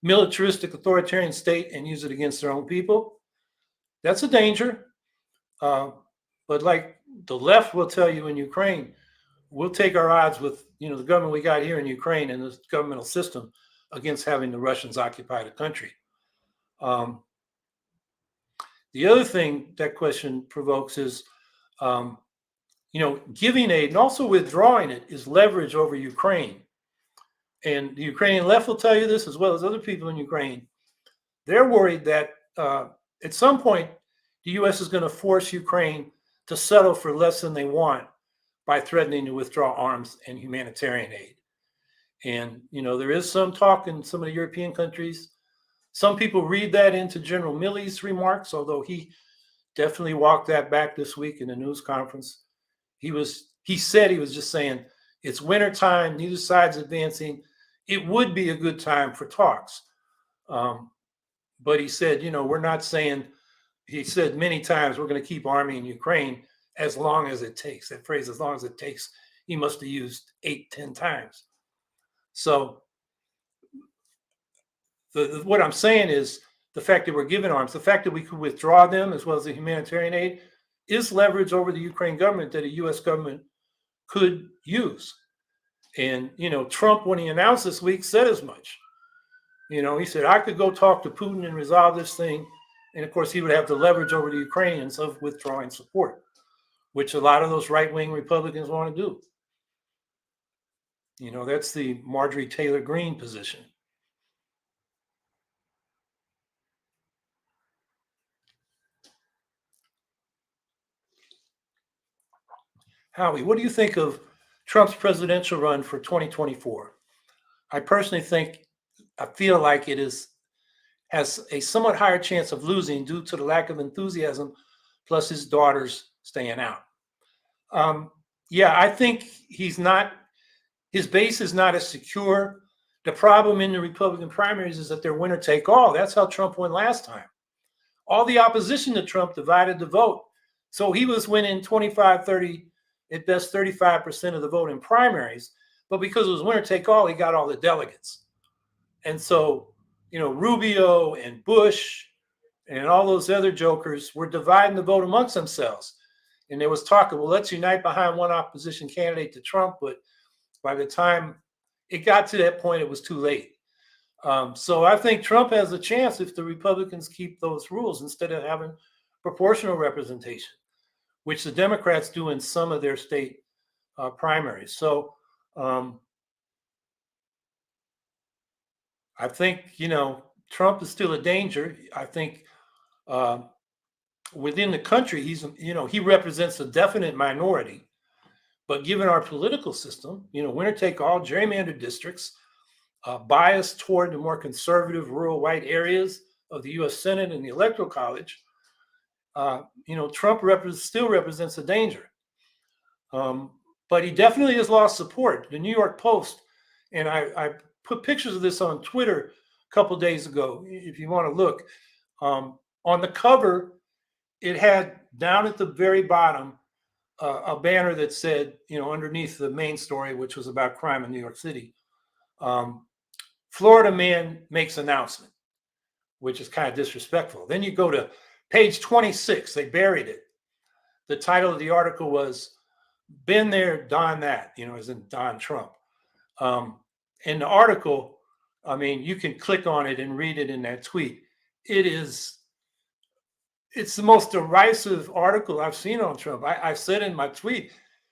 militaristic authoritarian state and use it against their own people? That's a danger. But like the left will tell you in Ukraine, we'll take our odds with the government we got here in Ukraine and the governmental system against having the Russians occupy the country. The other thing that question provokes is, giving aid and also withdrawing it is leverage over Ukraine. And the Ukrainian left will tell you this, as well as other people in Ukraine. They're worried that at some point, the U.S. is going to force Ukraine to settle for less than they want by threatening to withdraw arms and humanitarian aid. And, there is some talk in some of the European countries. Some people read that into General Milley's remarks, although he definitely walked that back this week in a news conference. He said he was just saying, it's wintertime, neither side's advancing. It would be a good time for talks. But he said, we're not saying, he said many times, we're going to keep arming Ukraine as long as it takes. That phrase, as long as it takes, he must have used 8-10 times. So what I'm saying is the fact that we're giving arms, the fact that we could withdraw them as well as the humanitarian aid is leverage over the Ukraine government that a U.S. government could use. And, Trump, when he announced this week, said as much. He said, I could go talk to Putin and resolve this thing. And of course, he would have the leverage over the Ukrainians of withdrawing support, which a lot of those right-wing Republicans want to do. That's the Marjorie Taylor Greene position. Howie, what do you think of Trump's presidential run for 2024? I personally feel like it has a somewhat higher chance of losing due to the lack of enthusiasm, plus his daughters staying out. I think his base is not as secure. The problem in the Republican primaries is that they're winner take all. That's how Trump won last time. All the opposition to Trump divided the vote. So he was winning 25, 30, at best 35% of the vote in primaries. But because it was winner take all, he got all the delegates. And so, Rubio and Bush and all those other jokers were dividing the vote amongst themselves. And there was talk of, well, let's unite behind one opposition candidate to Trump. But by the time it got to that point, it was too late. So I think Trump has a chance if the Republicans keep those rules instead of having proportional representation, which the Democrats do in some of their state primaries. So I think, Trump is still a danger. I think within the country, he represents a definite minority. But given our political system, winner take all, gerrymandered districts, biased toward the more conservative rural white areas of the U.S. Senate and the Electoral College, Trump still represents a danger. But he definitely has lost support. The New York Post, and I put pictures of this on Twitter a couple days ago, if you want to look. On the cover, it had down at the very bottom a banner that said, underneath the main story, which was about crime in New York City, Florida man makes announcement, which is kind of disrespectful. Then you go to page 26, they buried it. The title of the article was, been there, done that, as in Don Trump. In the article, you can click on it and read it in that tweet. It's the most derisive article I've seen on Trump. I said in my tweet,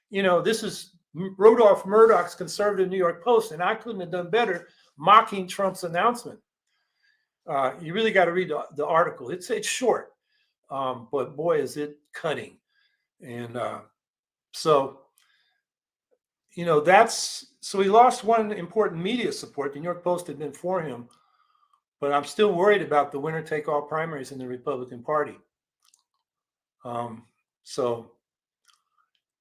this is Rudolph Murdoch's conservative New York Post, and I couldn't have done better mocking Trump's announcement. You really got to read the article. It's short, but boy, is it cutting. And so he lost one important media support. The New York Post had been for him, but I'm still worried about the winner-take-all primaries in the Republican Party. So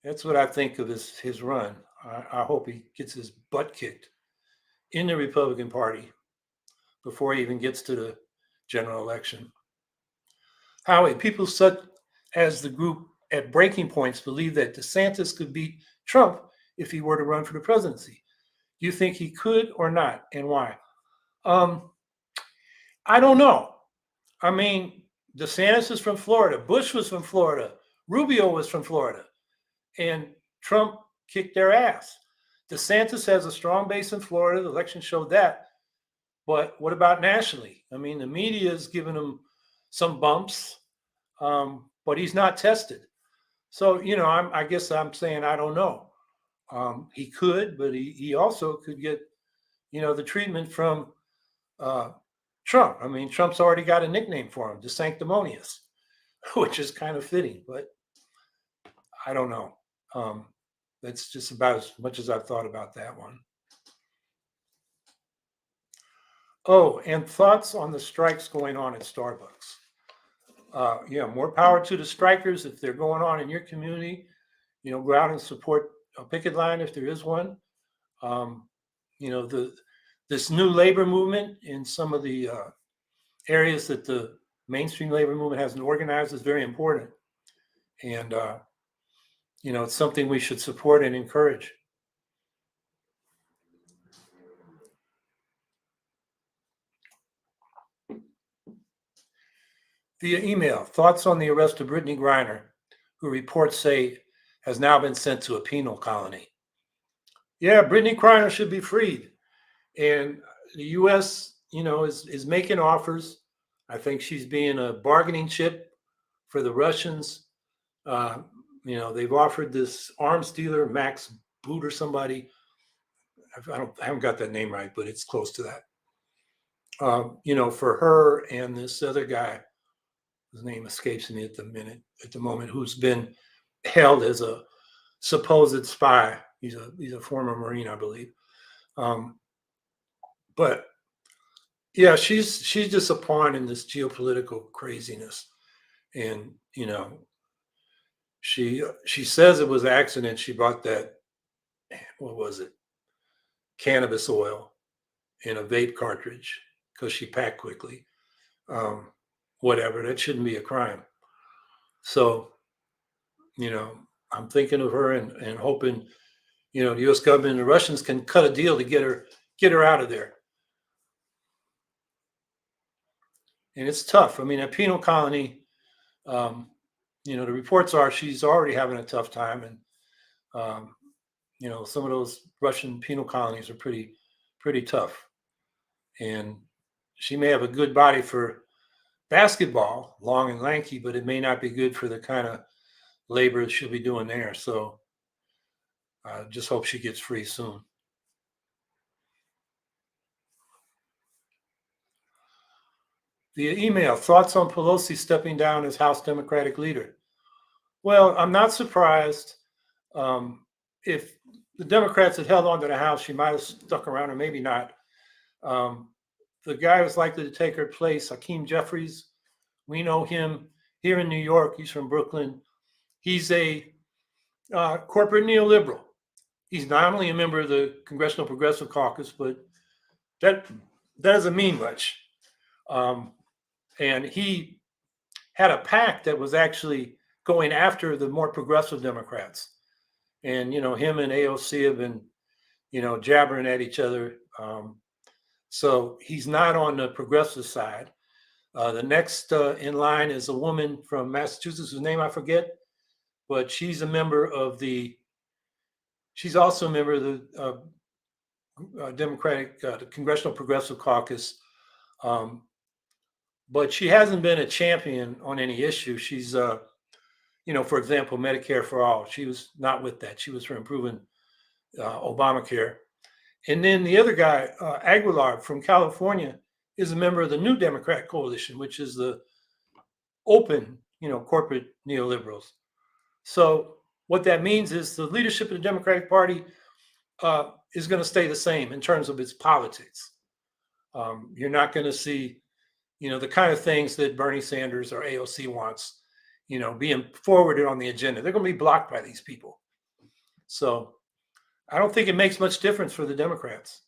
that's what I think of his run. I hope he gets his butt kicked in the Republican Party before he even gets to the general election. Howie, people such as the group at breaking points believe that DeSantis could beat Trump if he were to run for the presidency. Do you think he could or not, and why? I don't know. I mean, DeSantis is from Florida. Bush was from Florida. Rubio was from Florida. And Trump kicked their ass. DeSantis has a strong base in Florida. The election showed that. But what about nationally? I mean, the media has given him some bumps, but he's not tested. So, I guess I'm saying I don't know. He could, but he also could get, the treatment from Trump. I mean, Trump's already got a nickname for him, the Sanctimonious, which is kind of fitting, but I don't know. That's just about as much as I've thought about that one. Oh, and thoughts on the strikes going on at Starbucks. More power to the strikers if they're going on in your community. Go out and support a picket line if there is one. This new labor movement in some of the areas that the mainstream labor movement hasn't organized is very important. And, it's something we should support and encourage. Via email, thoughts on the arrest of Brittany Griner, who reports say has now been sent to a penal colony. Yeah, Brittany Griner should be freed. And the U.S., is making offers. I think she's being a bargaining chip for the Russians. They've offered this arms dealer, Max Boot or somebody. I haven't got that name right, but it's close to that. For her and this other guy, his name escapes me at the moment, who's been held as a supposed spy. He's a former Marine, I believe. But yeah, she's just a pawn in this geopolitical craziness. And, she says it was an accident. She bought that, what was it? Cannabis oil in a vape cartridge because she packed quickly. Whatever, that shouldn't be a crime. So, I'm thinking of her and hoping, the U.S. government and the Russians can cut a deal to get her out of there. And it's tough. I mean, a penal colony, the reports are she's already having a tough time. And, some of those Russian penal colonies are pretty tough. And she may have a good body for basketball, long and lanky, but it may not be good for the kind of labor she'll be doing there. So I just hope she gets free soon. Via email, thoughts on Pelosi stepping down as House Democratic leader. Well, I'm not surprised. If the Democrats had held on to the House, she might have stuck around, or maybe not. The guy who's likely to take her place, Hakeem Jeffries, we know him here in New York. He's from Brooklyn. He's a corporate neoliberal. He's not only a member of the Congressional Progressive Caucus, but that doesn't mean much. And he had a PAC that was actually going after the more progressive Democrats. And, him and AOC have been, jabbering at each other. So he's not on the progressive side. The next in line is a woman from Massachusetts whose name I forget, but she's also a member of the Democratic the Congressional Progressive Caucus. But she hasn't been a champion on any issue. She's, for example, Medicare for all. She was not with that. She was for improving Obamacare. And then the other guy, Aguilar from California, is a member of the New Democrat Coalition, which is the open, corporate neoliberals. So what that means is the leadership of the Democratic Party is going to stay the same in terms of its politics. You're not going to see, the kind of things that Bernie Sanders or AOC wants, being forwarded on the agenda. They're going to be blocked by these people. So I don't think it makes much difference for the Democrats.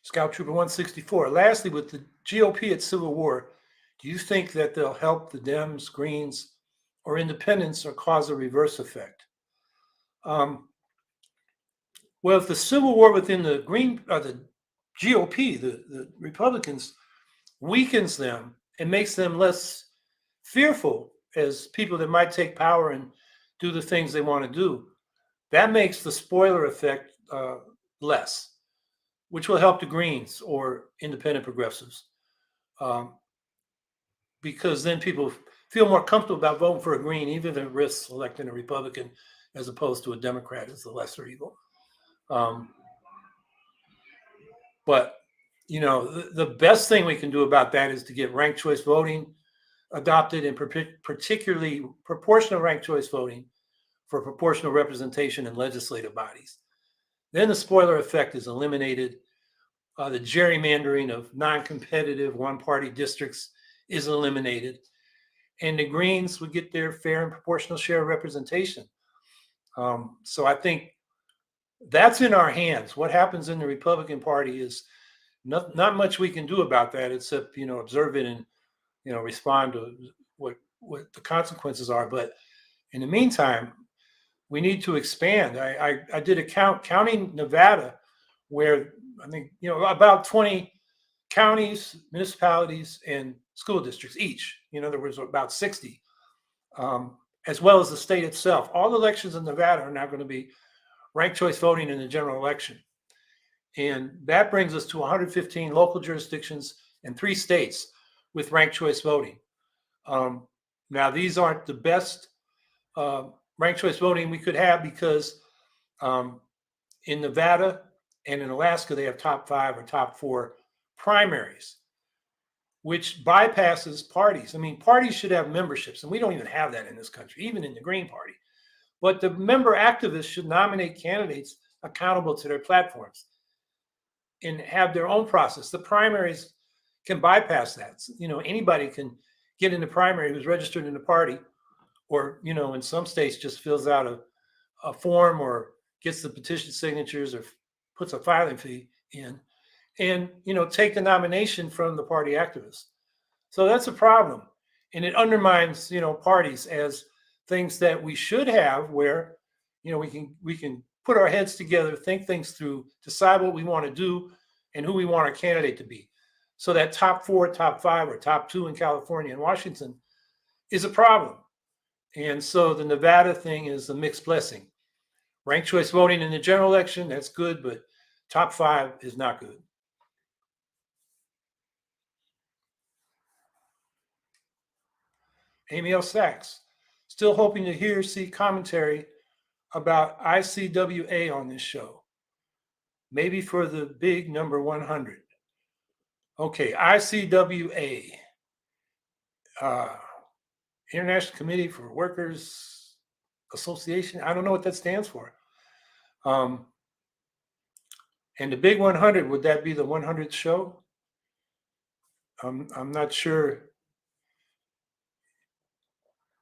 Scout Trooper 164. Lastly, with the GOP at Civil War, do you think that they'll help the Dems, Greens, or Independents, or cause a reverse effect? Well, if the Civil War within the GOP, the Republicans, weakens them and makes them less fearful as people that might take power and do the things they want to do, that makes the spoiler effect less, which will help the Greens or independent progressives, because then people feel more comfortable about voting for a Green, even if it risks electing a Republican as opposed to a Democrat as the lesser evil. But the best thing we can do about that is to get ranked choice voting adopted, and particularly proportional ranked choice voting for proportional representation in legislative bodies. Then the spoiler effect is eliminated. The gerrymandering of non-competitive one-party districts is eliminated. And the Greens would get their fair and proportional share of representation. So I think that's in our hands. What happens in the Republican Party is not much we can do about that, except observe it and respond to what the consequences are. But in the meantime, we need to expand. I did a counting Nevada, where I think about 20 counties, municipalities, and school districts each. There was about 60, as well as the state itself. All elections in Nevada are now going to be ranked choice voting in the general election. And that brings us to 115 local jurisdictions and 3 states with ranked choice voting. Now, these aren't the best ranked choice voting we could have, because in Nevada and in Alaska, they have top 5 or top 4 primaries, which bypasses parties. I mean, parties should have memberships, and we don't even have that in this country, even in the Green Party. But the member activists should nominate candidates accountable to their platforms and have their own process. The primaries can bypass that. Anybody can get in the primary who's registered in the party, or in some states just fills out a form or gets the petition signatures or puts a filing fee in, and take the nomination from the party activists. So that's a problem, and it undermines parties as things that we should have, where we can put our heads together, think things through, decide what we want to do and who we want our candidate to be. So that top 4, top 5, or top 2 in California and Washington is a problem. And so the Nevada thing is a mixed blessing. Ranked choice voting in the general election, that's good, but top 5 is not good. Amy L. Sachs, still hoping to see commentary about ICWA on this show. Maybe for the big number 100. Okay, ICWA, International Committee for Workers Association. I don't know what that stands for. And the big 100, would that be the 100th show? I'm not sure.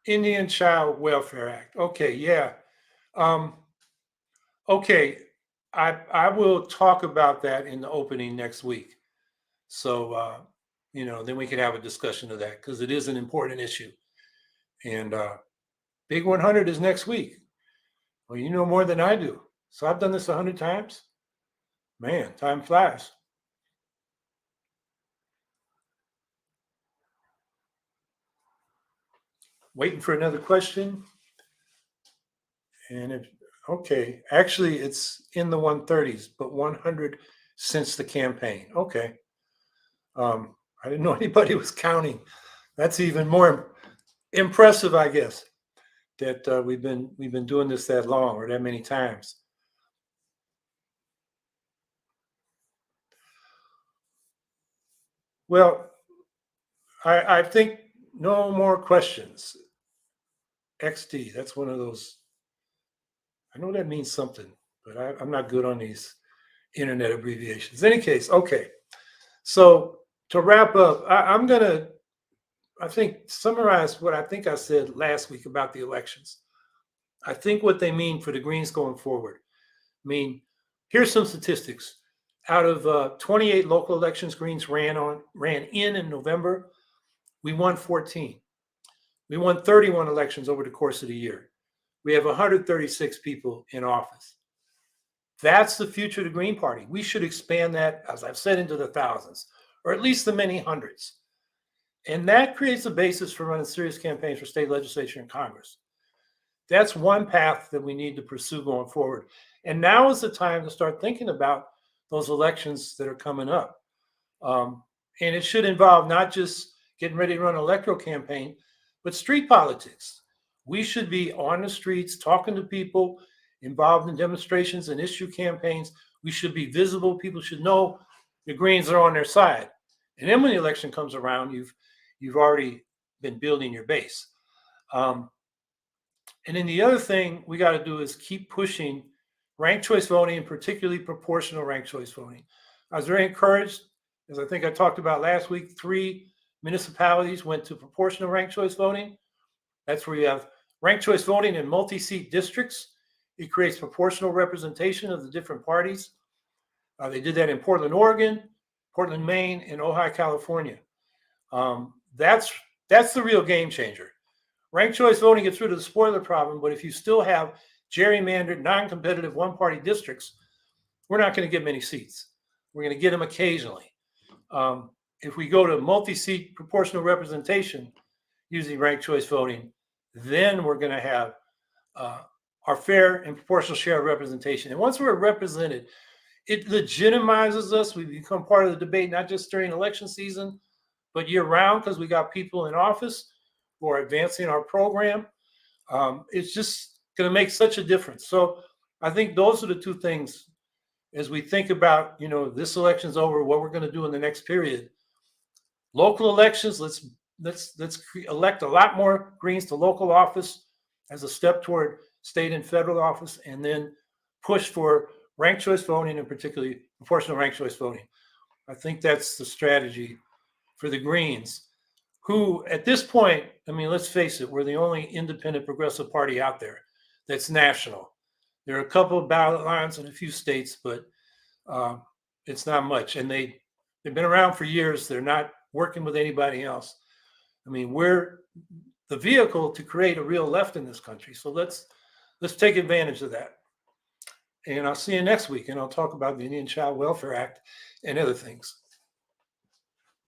Indian Child Welfare Act. Okay, yeah. Okay, I will talk about that in the opening next week. So, then we can have a discussion of that, because it is an important issue. And Big 100 is next week. Well, you know more than I do. So I've done this 100 times. Man, time flies. Waiting for another question. And okay, actually it's in the 130s, but 100 since the campaign. Okay. I didn't know anybody was counting. That's even more impressive, I guess, that we've been doing this that long or that many times. Well, I think no more questions. XD, that's one of those. I know that means something, but I'm not good on these internet abbreviations. In any case, okay. So to wrap up, I'm going to, I think, summarize what I think I said last week about the elections. I think what they mean for the Greens going forward. I mean, here's some statistics. Out of 28 local elections Greens ran in November, we won 14. We won 31 elections over the course of the year. We have 136 people in office. That's the future of the Green Party. We should expand that, as I've said, into the thousands, or at least the many hundreds. And that creates a basis for running serious campaigns for state legislature and Congress. That's one path that we need to pursue going forward. And now is the time to start thinking about those elections that are coming up. And it should involve not just getting ready to run an electoral campaign, but street politics. We should be on the streets, talking to people, involved in demonstrations and issue campaigns. We should be visible. People should know the Greens are on their side. And then when the election comes around, you've already been building your base. And then the other thing we got to do is keep pushing ranked choice voting, and particularly proportional ranked choice voting. I was very encouraged, as I think I talked about last week, 3 municipalities went to proportional ranked choice voting. That's where you have ranked choice voting in multi-seat districts. It creates proportional representation of the different parties. They did that in Portland, Oregon, Portland, Maine, and Ojai, California. That's the real game changer. Ranked choice voting gets rid of the spoiler problem, but if you still have gerrymandered, non-competitive one-party districts, we're not going to get many seats. We're going to get them occasionally. If we go to multi-seat proportional representation using ranked choice voting, then we're going to have our fair and proportional share of representation. And once we're represented, it legitimizes us. We become part of the debate, not just during election season, but year-round, because we got people in office who are advancing our program. It's just going to make such a difference. So I think those are the two things as we think about, this election's over, what we're going to do in the next period. Local elections, let's elect a lot more Greens to local office as a step toward state and federal office, and then push for ranked choice voting, and particularly proportional ranked choice voting. I think that's the strategy for the Greens, who at this point, let's face it, we're the only independent progressive party out there that's national. There are a couple of ballot lines in a few states, but it's not much. And they've been around for years. They're not working with anybody else. We're the vehicle to create a real left in this country. So let's take advantage of that. And I'll see you next week, and I'll talk about the Indian Child Welfare Act and other things.